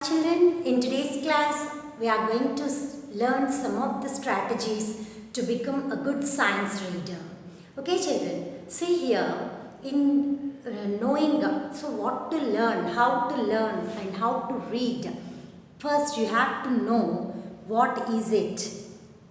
Children, in today's class, we are going to learn some of the strategies to become a good science reader. Okay, children, see here in knowing so what to learn, how to learn, and how to read. First, you have to know what is it.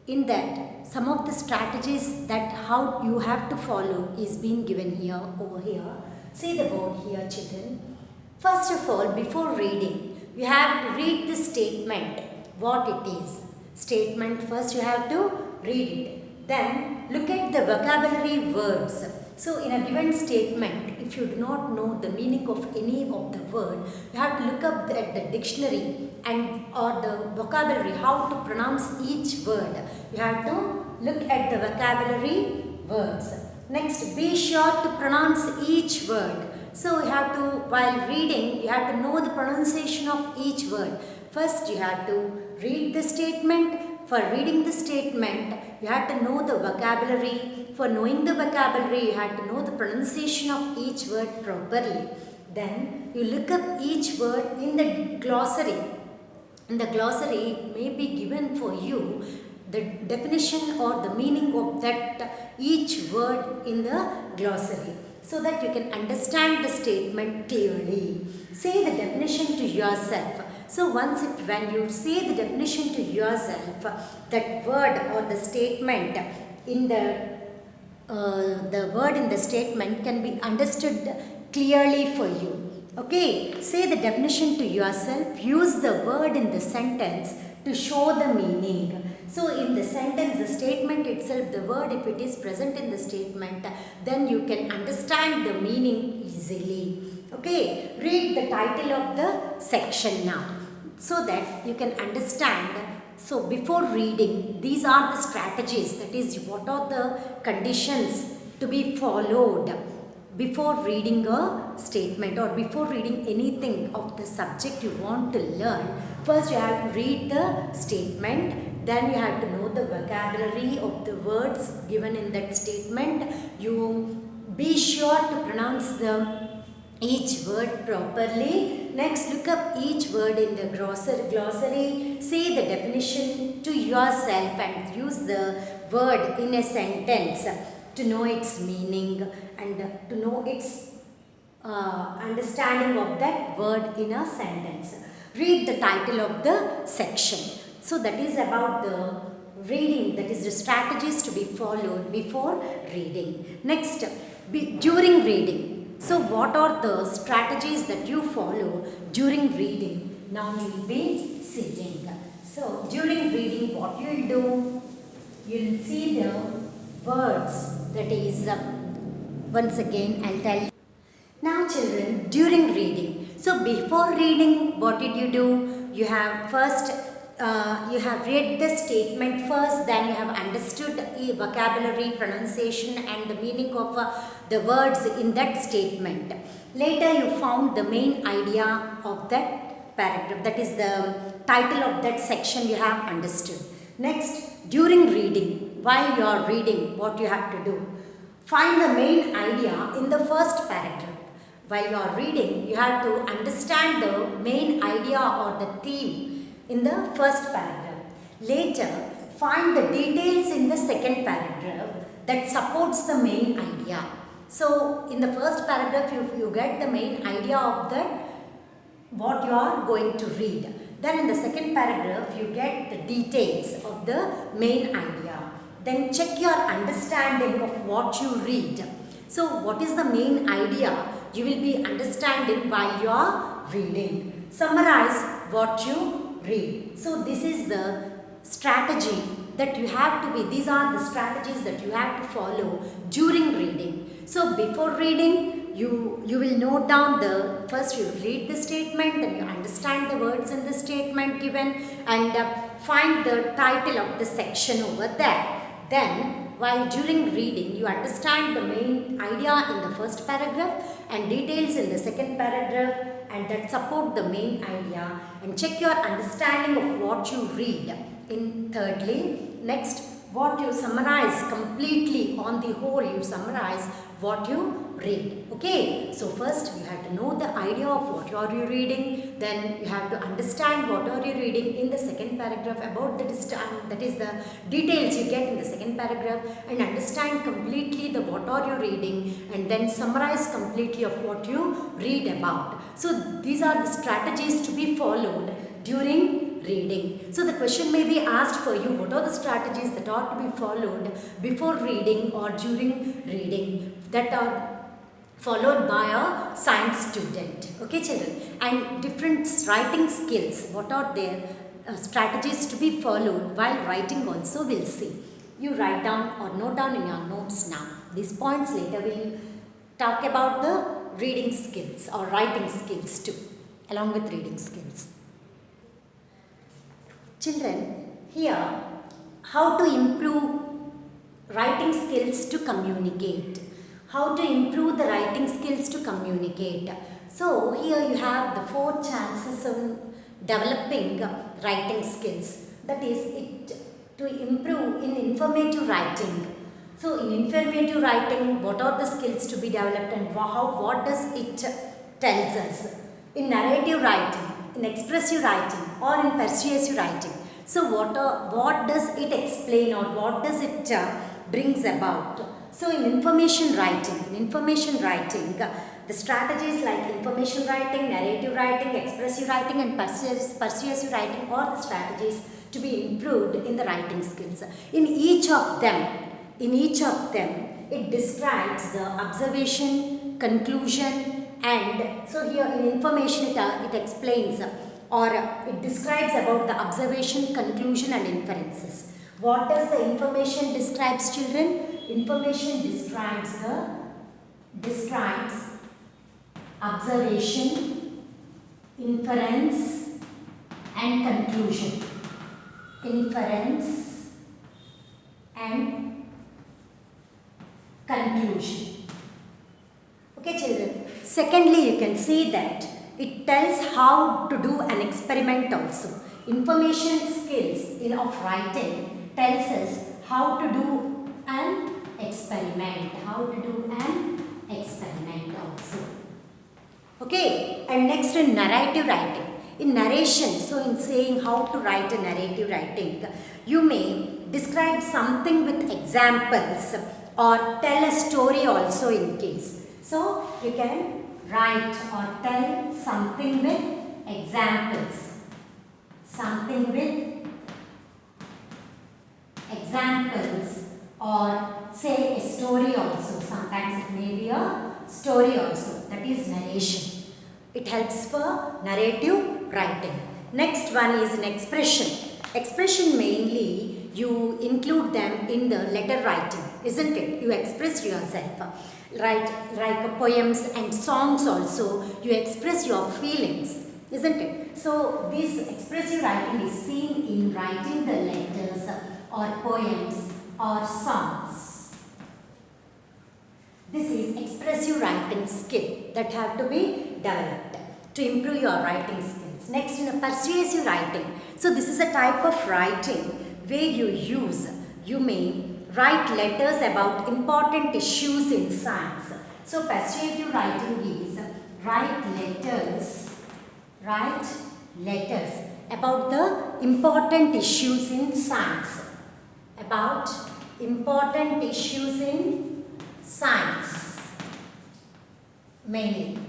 In that, some of the strategies that how you have to follow is being given here over here. See the board here, children. First of all, before reading, you have to read the statement, what it is. Statement, first you have to read it. Then look at the vocabulary words. So in a given statement, if you do not know the meaning of any of the word, you have to look up at the dictionary and or the vocabulary, how to pronounce each word. You have to look at the vocabulary words. Next, be sure to pronounce each word. So you have to, while reading, you have to know the pronunciation of each word. First, you have to read the statement. For reading the statement, you have to know the vocabulary. For knowing the vocabulary, you have to know the pronunciation of each word properly. Then, you look up each word in the glossary. In the glossary, it may be given for you the definition or the meaning of that each word in the glossary, so that you can understand the statement clearly. Say the definition to yourself. So when you say the definition to yourself, that word or the statement in the word in the statement can be understood clearly for you. Okay, say the definition to yourself, use the word in the sentence to show the meaning. So in the sentence, the statement itself, the word, if it is present in the statement, then you can understand the meaning easily. Okay, read the title of the section now, so that you can understand. So before reading, these are the strategies, that is what are the conditions to be followed before reading a statement or before reading anything of the subject you want to learn. First you have to read the statement, then you have to know the vocabulary of the words given in that statement. You be sure to pronounce each word properly. Next, look up each word in the glossary. Say the definition to yourself and use the word in a sentence to know its meaning and to know its understanding of that word in a sentence. Read the title of the section. So that is about the reading, that is the strategies to be followed before reading. Next, during reading. So what are the strategies that you follow during reading? Now you will be seeing. So during reading, what you will do, you will see the words, that is once again I'll tell you. Now children, during reading, so before reading, what did you do? You have first you have read the statement first, then you have understood the vocabulary, pronunciation and the meaning of the words in that statement. Later you found the main idea of that paragraph, that is the title of that section you have understood. Next, during reading, while you are reading, what you have to do? Find the main idea in the first paragraph. While you are reading, you have to understand the main idea or the theme in the first paragraph. Later, find the details in the second paragraph that supports the main idea. So, in the first paragraph, you get the main idea of that, what you are going to read. Then in the second paragraph, you get the details of the main idea. Then check your understanding of what you read. So, what is the main idea you will be understanding while you are reading? Summarize what you read. So, this is the strategy that you have to be, these are the strategies that you have to follow during reading. So, before reading, you will note down first you read the statement, then you understand the words in the statement given and find the title of the section over there. Then, while during reading, you understand the main idea in the first paragraph and details in the second paragraph and that support the main idea, and check your understanding of what you read. In thirdly, next, what you summarize completely, on the whole you summarize what you read. Okay, so first you have to know the idea of what are you reading, then you have to understand what are you reading in the second paragraph about the that is the details you get in the second paragraph, and understand completely the what are you reading, and then summarize completely of what you read about. So these are the strategies to be followed during reading. So the question may be asked for you, what are the strategies that are to be followed before reading or during reading that are followed by a science student. Okay children, and different writing skills, what are their strategies to be followed while writing also we'll see. You write down or note down in your notes now. These points later we'll talk about the reading skills or writing skills too, along with reading skills. Children, here how to improve writing skills to communicate. How to improve the writing skills to communicate. So here you have the 4 chances of developing writing skills. That is it to improve in informative writing. So in informative writing, what are the skills to be developed and what does it tells us? In narrative writing, in expressive writing or in persuasive writing. So what does it explain or what does it brings about? So in information writing, the strategies like information writing, narrative writing, expressive writing and persuasive writing are the strategies to be improved in the writing skills. In each of them, it describes the observation, conclusion, and so here in information it explains or it describes about the observation, conclusion and inferences. What does the information describes, children? Information describes observation, inference and conclusion. Inference and conclusion. Okay children. Secondly, you can see that it tells how to do an experiment also. Information skills of writing tells us how to do an experiment. Also. Okay, and next in narrative writing. In narration, so in saying how to write a narrative writing, you may describe something with examples or tell a story also in case. So you can write or tell something with examples. Or say a story also. Sometimes it may be a story also. That is narration. It helps for narrative writing. Next one is an expression. Expression mainly you include them in the letter writing, isn't it? You express yourself. Right, like poems and songs also, you express your feelings, isn't it? So this expressive writing is seen in writing the letters or poems or songs. This is expressive writing skill that have to be developed to improve your writing skills. Next, in a persuasive writing. So this is a type of writing where you may write letters about important issues in science. So persuasive writing is write letters about the important issues in science. About important issues in science. Mainly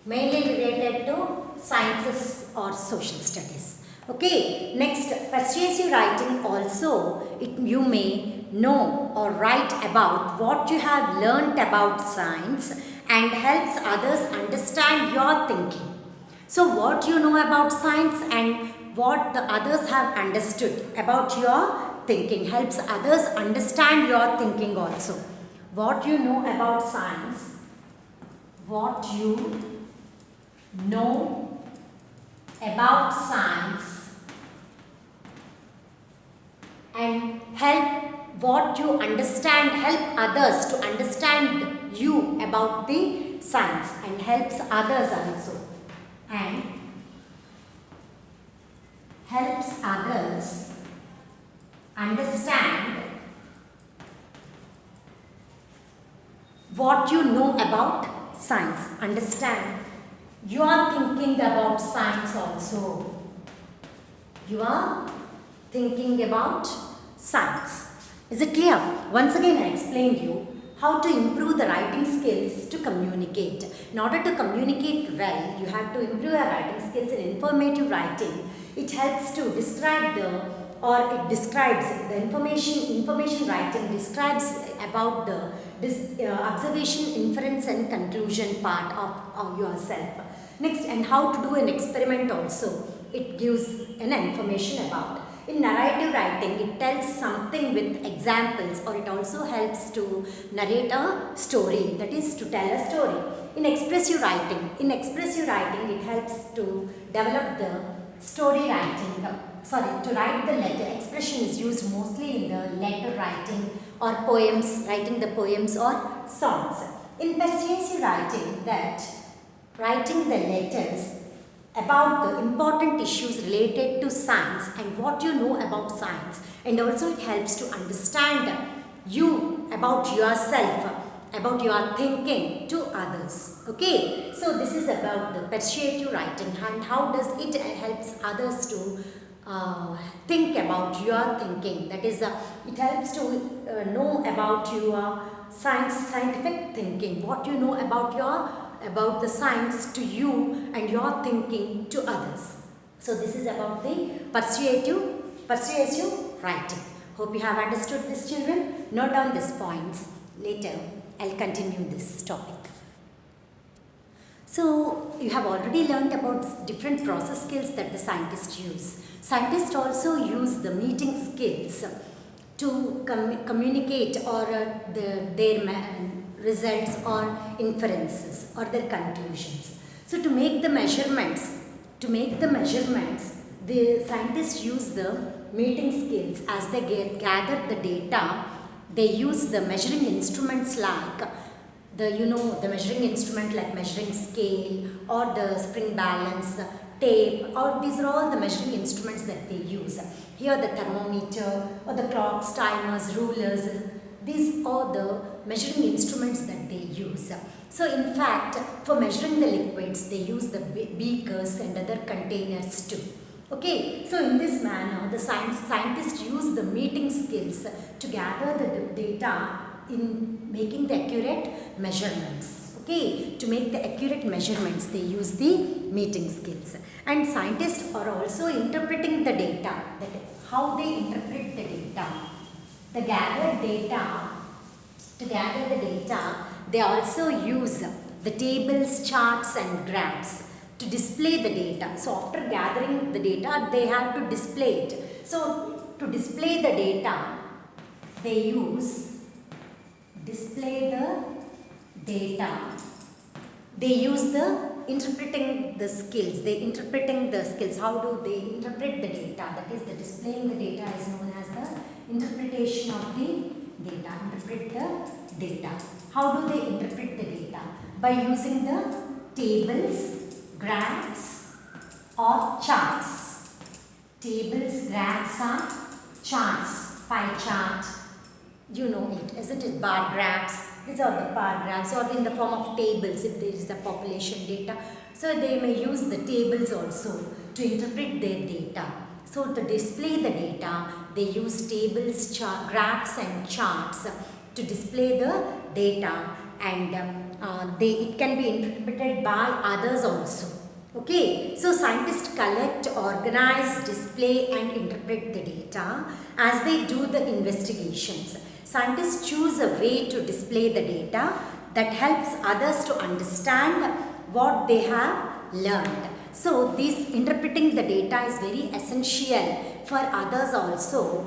related to sciences or social studies. Okay, next, persuasive writing also, you may know or write about what you have learnt about science and helps others understand your thinking. So what you know about science and what the others have understood about your thinking helps others understand your thinking also. What you know about science, what you know about science and help others to understand you about the science and helps others also and helps others understand what you know about science. Understand? You are thinking about science also. You are thinking about science. Is it clear? Once again I explained you how to improve the writing skills to communicate. In order to communicate well, you have to improve your writing skills in informative writing. It helps to describe it describes the information writing describes about the observation, inference and conclusion part of yourself. Next, and how to do an experiment also. It gives an information about. In narrative writing, it tells something with examples, or it also helps to narrate a story, that is to tell a story. In expressive writing, it helps to develop the story writing. To write the letter. Expression is used mostly in the letter writing or poems, writing the poems or songs. In persuasive writing, that writing the letters about the important issues related to science and what you know about science, and also it helps to understand you about yourself, about your thinking to others. Okay, so this is about the persuasive writing and how does it helps others to think about your thinking. That is, it helps to know about your scientific thinking, what you know about the science to you and your thinking to others. So this is about the persuasive writing. Hope you have understood this, children. Note down these points. Later I'll continue this topic. So you have already learned about different process skills that the scientists use. Scientists also use the meeting skills to communicate or their results or inferences or their conclusions. So to make the measurements, the scientists use the meeting skills. As they gather the data, they use the measuring instruments like the measuring instrument like measuring scale or the spring balance, tape, or these are all the measuring instruments that they use. Here the thermometer or the clocks, timers, rulers, these are the measuring instruments that they use. So in fact, for measuring the liquids, they use the beakers and other containers too. Okay, so in this manner, the scientists use the meeting skills to gather the data in making the accurate measurements. Okay, to make the accurate measurements, they use the meeting skills. And scientists are also interpreting the data. That how they interpret the data. To gather the data, they also use the tables, charts and graphs to display the data. So after gathering the data, they have to display it. So to display the data, they use display the data. They use the interpreting the skills. How do they interpret the data? That is, the displaying the data is known as the interpretation of the data. Interpret the data. How do they interpret the data? By using the tables, graphs or charts. Tables, graphs or charts. Pie chart. You know it, isn't it? Bar graphs. These are the bar graphs, or in the form of tables if there is the population data. So they may use the tables also to interpret their data. So to display the data, they use tables, graphs and charts to display the data, and it can be interpreted by others also. Okay, so scientists collect, organize, display and interpret the data as they do the investigations. Scientists choose a way to display the data that helps others to understand what they have learned. So this interpreting the data is very essential for others also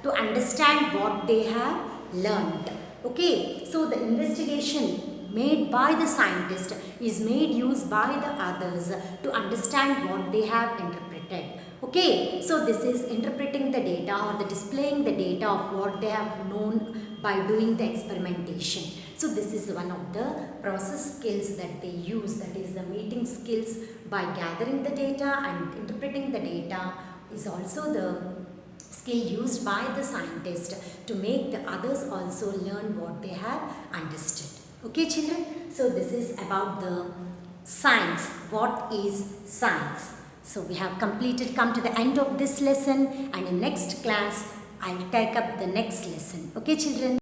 to understand what they have learned. Okay, so the investigation made by the scientist is made use by the others to understand what they have interpreted. Okay, so this is interpreting the data or the displaying the data of what they have known by doing the experimentation. So this is one of the process skills that they use, that is the meeting skills by gathering the data, and interpreting the data is also the skill used by the scientist to make the others also learn what they have understood. Okay children, so this is about the science. What is science? So we have come to the end of this lesson, and in next class I will take up the next lesson. Okay children.